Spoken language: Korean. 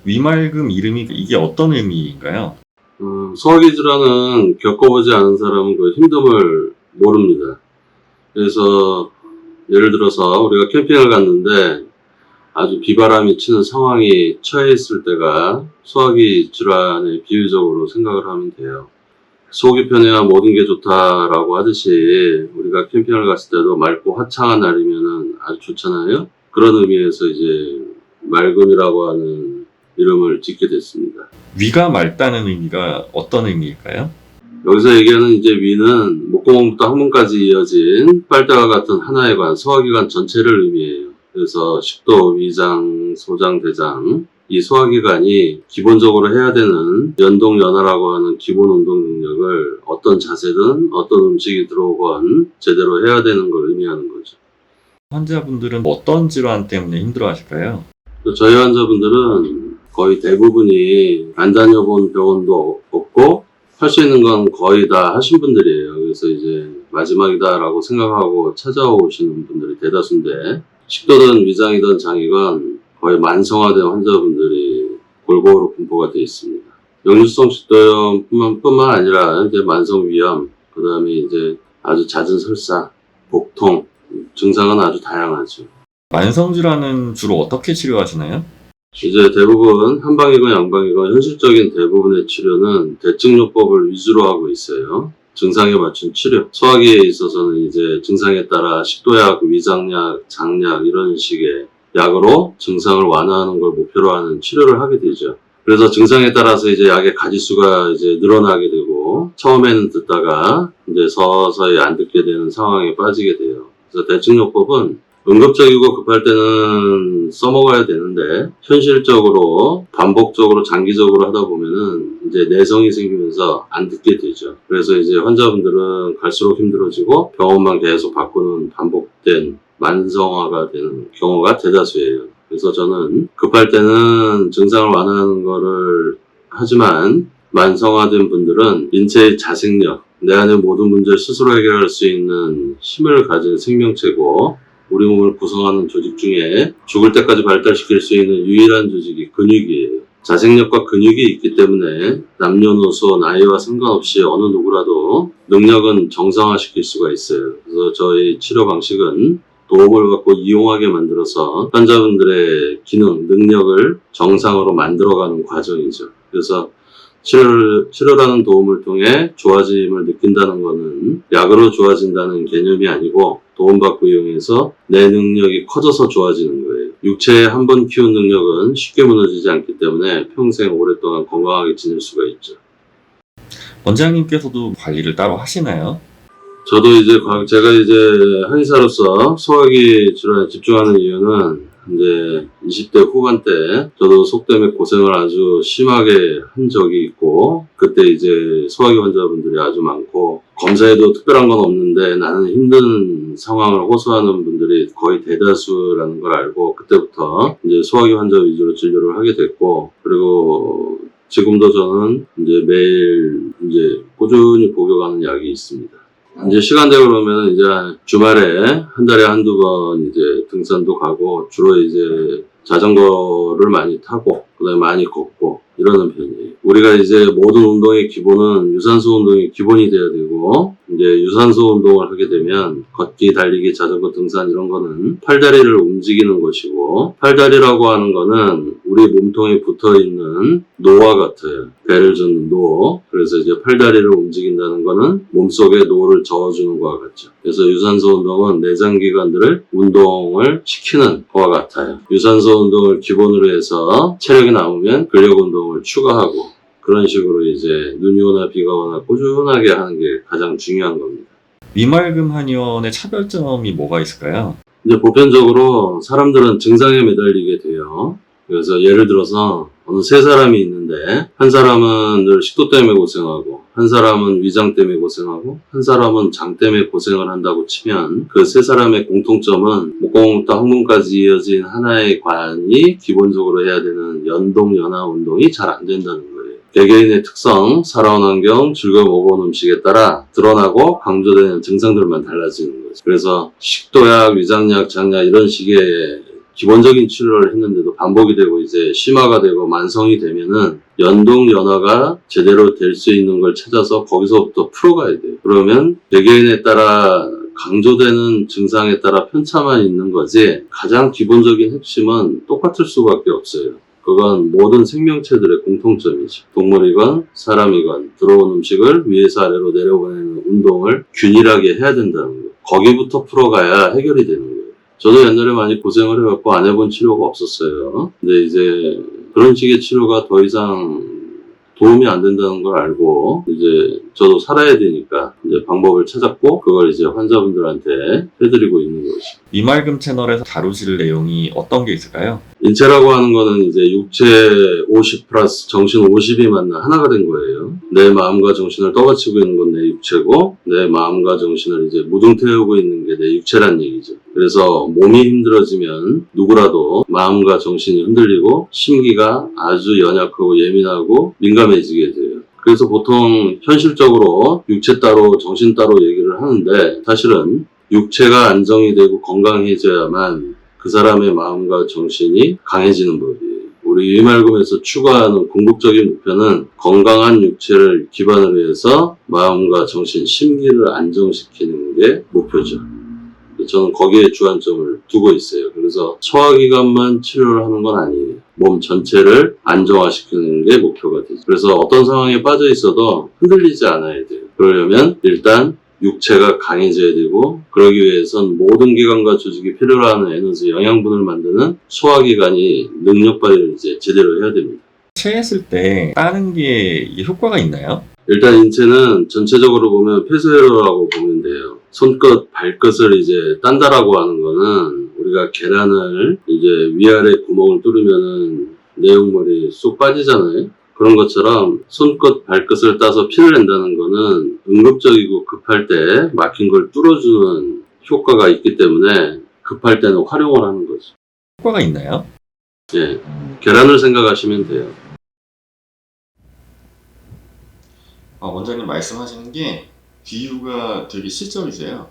위말금 이름이 이게 어떤 의미인가요? 소화기 질환은 겪어보지 않은 사람은 그 힘듦을 모릅니다. 그래서 예를 들어서 우리가 캠핑을 갔는데 아주 비바람이 치는 상황이 처해 있을 때가 소화기 질환의 비유적으로 생각을 하면 돼요. 속이 편해야 모든 게 좋다라고 하듯이 우리가 캠핑을 갔을 때도 맑고 화창한 날이면은 아주 좋잖아요. 그런 의미에서 이제 맑음이라고 하는 이름을 짓게 됐습니다. 위가 맑다는 의미가 어떤 의미일까요? 여기서 얘기하는 이제 위는 목구멍부터 항문까지 이어진 빨대와 같은 하나의 관, 소화기관 전체를 의미해요. 그래서 식도, 위장, 소장, 대장 이 소화기관이 기본적으로 해야 되는 연동, 연하라고 하는 기본 운동 능력을 어떤 자세든 어떤 음식이 들어오건 제대로 해야 되는 걸 의미하는 거죠. 환자분들은 어떤 질환 때문에 힘들어 하실까요? 저희 환자분들은 거의 대부분이 안 다녀본 병원도 없고 할 수 있는 건 거의 다 하신 분들이에요. 그래서 이제 마지막이다라고 생각하고 찾아오시는 분들이 대다수인데 식도든 위장이든 장이건 거의 만성화된 환자분들이 골고루 분포가 되어 있습니다. 역류성 식도염뿐만 아니라 이제 만성 위염, 그 다음에 이제 아주 잦은 설사, 복통 증상은 아주 다양하죠. 만성 질환은 주로 어떻게 치료하시나요? 이제 대부분 한방이건 양방이건 현실적인 대부분의 치료는 대증요법을 위주로 하고 있어요. 증상에 맞춘 치료. 소화기에 있어서는 이제 증상에 따라 식도약, 위장약, 장약 이런 식의 약으로 증상을 완화하는 걸 목표로 하는 치료를 하게 되죠. 그래서 증상에 따라서 이제 약의 가지수가 이제 늘어나게 되고 처음에는 듣다가 이제 서서히 안 듣게 되는 상황에 빠지게 돼요. 그래서 대증요법은 응급적이고 급할 때는 써먹어야 되는데 현실적으로 반복적으로 장기적으로 하다 보면은 이제 내성이 생기면서 안 듣게 되죠. 그래서 이제 환자분들은 갈수록 힘들어지고 병원만 계속 바꾸는 반복된 만성화가 되는 경우가 대다수예요. 그래서 저는 급할 때는 증상을 완화하는 거를 하지만 만성화된 분들은 인체의 자생력, 내 안의 모든 문제를 스스로 해결할 수 있는 힘을 가진 생명체고 우리 몸을 구성하는 조직 중에 죽을 때까지 발달시킬 수 있는 유일한 조직이 근육이에요. 자생력과 근육이 있기 때문에 남녀노소 나이와 상관없이 어느 누구라도 능력은 정상화시킬 수가 있어요. 그래서 저희 치료 방식은 도움을 받고 이용하게 만들어서 환자분들의 기능, 능력을 정상으로 만들어가는 과정이죠. 그래서 치료라는 도움을 통해 좋아짐을 느낀다는 것은 약으로 좋아진다는 개념이 아니고 도움받고 이용해서 내 능력이 커져서 좋아지는 거예요. 육체에 한 번 키운 능력은 쉽게 무너지지 않기 때문에 평생 오랫동안 건강하게 지낼 수가 있죠. 원장님께서도 관리를 따로 하시나요? 저도 이제 제가 이제 한의사로서 소화기 질환에 집중하는 이유는 이제 20대 후반 때 저도 속 때문에 고생을 아주 심하게 한 적이 있고 그때 이제 소화기 환자분들이 아주 많고 검사에도 특별한 건 없는데 나는 힘든 상황을 호소하는 분들이 거의 대다수라는 걸 알고 그때부터 이제 소화기 환자 위주로 진료를 하게 됐고 그리고 지금도 저는 이제 매일 이제 꾸준히 복용하는 약이 있습니다. 이제 시간 되고 그러면 이제 주말에 한 달에 한두 번 이제 등산도 가고 주로 이제 자전거를 많이 타고 그다음에 많이 걷고 이러는 편이에요. 우리가 이제 모든 운동의 기본은 유산소 운동이 기본이 돼야 되고 이제 유산소 운동을 하게 되면 걷기, 달리기, 자전거, 등산 이런 거는 팔다리를 움직이는 것이고 팔다리라고 하는 거는 우리 몸통에 붙어있는 노와 같아요. 배를 젓는 노. 그래서 이제 팔다리를 움직인다는 거는 몸속에 노를 저어주는 것과 같죠. 그래서 유산소 운동은 내장기관들을 운동을 시키는 것과 같아요. 유산소 운동을 기본으로 해서 체력이 남으면 근력 운동을 추가하고 그런 식으로 이제 눈이 오나 비가 오나 꾸준하게 하는 게 가장 중요한 겁니다. 위말금 한의원의 차별점이 뭐가 있을까요? 이제 보편적으로 사람들은 증상에 매달리게 돼요. 그래서 예를 들어서 어느 세 사람이 있는데 한 사람은 늘 식도 때문에 고생하고 한 사람은 위장 때문에 고생하고 한 사람은 장 때문에 고생을 한다고 치면 그 세 사람의 공통점은 목구멍부터 항문까지 이어진 하나의 관이 기본적으로 해야 되는 연동, 연하 운동이 잘 안 된다는 거예요. 개개인의 특성, 살아온 환경, 즐거운 먹어온 음식에 따라 드러나고 강조되는 증상들만 달라지는 거죠. 그래서 식도약, 위장약, 장약 이런 식의 기본적인 치료를 했는데도 반복이 되고 이제 심화가 되고 만성이 되면은 연동 연화가 제대로 될 수 있는 걸 찾아서 거기서부터 풀어가야 돼요. 그러면 개개인에 따라 강조되는 증상에 따라 편차만 있는 거지 가장 기본적인 핵심은 똑같을 수밖에 없어요. 그건 모든 생명체들의 공통점이죠. 동물이건 사람이건 들어온 음식을 위에서 아래로 내려보내는 운동을 균일하게 해야 된다는 거예요. 거기부터 풀어가야 해결이 되는 거예요. 저도 옛날에 많이 고생을 해갖고 안 해본 치료가 없었어요. 근데 이제 그런 식의 치료가 더 이상 도움이 안 된다는 걸 알고 이제 저도 살아야 되니까 이제 방법을 찾았고 그걸 이제 환자분들한테 해드리고 있는 거죠. 이말금 채널에서 다루실 내용이 어떤 게 있을까요? 인체라고 하는 거는 이제 육체 50 플러스 정신 50이 만나 하나가 된 거예요. 내 마음과 정신을 떠받치고 있는 건 내 육체고 내 마음과 정신을 이제 무등태우고 있는 게 내 육체란 얘기죠. 그래서 몸이 힘들어지면 누구라도 마음과 정신이 흔들리고 심기가 아주 연약하고 예민하고 민감해지게 돼요. 그래서 보통 현실적으로 육체 따로 정신 따로 얘기를 하는데 사실은 육체가 안정이 되고 건강해져야만 그 사람의 마음과 정신이 강해지는 법이에요. 우리 이말금에서 추구하는 궁극적인 목표는 건강한 육체를 기반으로 해서 마음과 정신, 심기를 안정시키는 게 목표죠. 저는 거기에 주안점을 두고 있어요. 그래서 소화기관만 치료를 하는 건 아니에요. 몸 전체를 안정화시키는 게 목표가 되죠. 그래서 어떤 상황에 빠져 있어도 흔들리지 않아야 돼요. 그러려면 일단 육체가 강해져야 되고 그러기 위해선 모든 기관과 조직이 필요로 하는 에너지, 영양분을 만드는 소화기관이 능력 발휘를 이제 제대로 해야 됩니다. 체했을 때 따는 게 이게 효과가 있나요? 일단 인체는 전체적으로 보면 폐쇄로라고 보면 돼요. 손끝, 발끝을 이제 딴다라고 하는 거는 우리가 계란을 이제 위아래 구멍을 뚫으면은 내용물이 쏙 빠지잖아요. 그런 것처럼 손끝, 발끝을 따서 피를 낸다는 거는 응급적이고 급할 때 막힌 걸 뚫어주는 효과가 있기 때문에 급할 때는 활용을 하는 거죠. 효과가 있나요? 예, 계란을 생각하시면 돼요. 원장님 말씀하시는 게 비유가 되게 실적이세요.